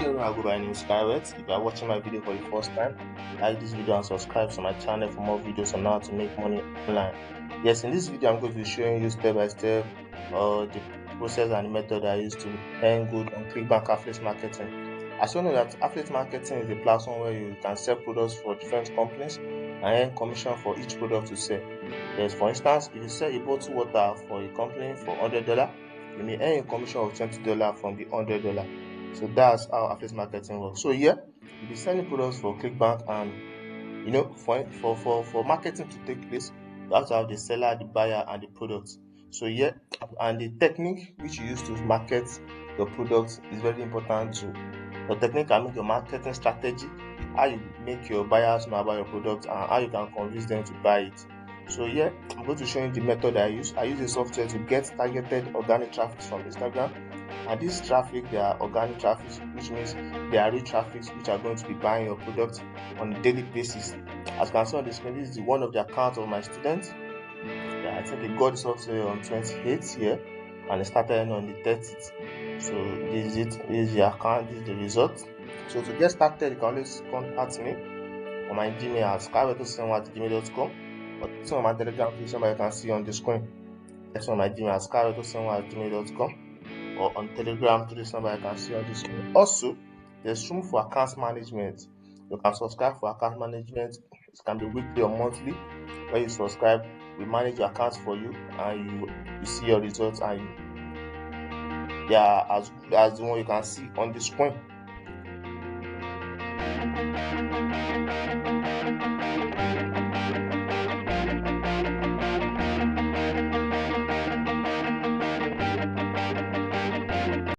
Hello, I go by name is Scarlett. If you are watching my video for the first time, like this video and subscribe to my channel for more videos on how to make money online. Yes, in this video I'm going to be showing you step by step the process and the method I use to earn good on Clickbank affiliate marketing. As you know that affiliate marketing is a platform where you can sell products for different companies and earn commission for each product you sell. Yes, for instance, if you sell a bottle water for a company for $100, you may earn a commission of $20 from the $100. So that's how affiliate marketing works. So yeah, you'll be selling products for Clickbank, and for marketing to take place, you have to have the seller, the buyer, and the product. So yeah, and the technique which you use to market your product is very important too. Your technique can make your marketing strategy, how you make your buyers know about your product, and how you can convince them to buy it. So yeah, I'm going to show you the method I use. I use a software to get targeted organic traffic from Instagram, and this traffic, they are organic traffic, which means they are real traffic which are going to be buying your product on a daily basis. As you can see on the screen, this is one of the accounts of my students. Yeah, I think he got the software on 28th here and it started on the 30th. So this is it. This is the account. This is the result. So to get started, you can always contact me on my Gmail at skyweto@gmail.com, or on my Telegram page somebody you can see on the screen. That's on my Gmail at skyweto@gmail.com, or on Telegram to this number I can see on the screen. Also, there's room for account management. You can subscribe for account management. It can be weekly or monthly. When you subscribe, we manage your accounts for you, and you see your results, and they are as good as the one you can see on the screen.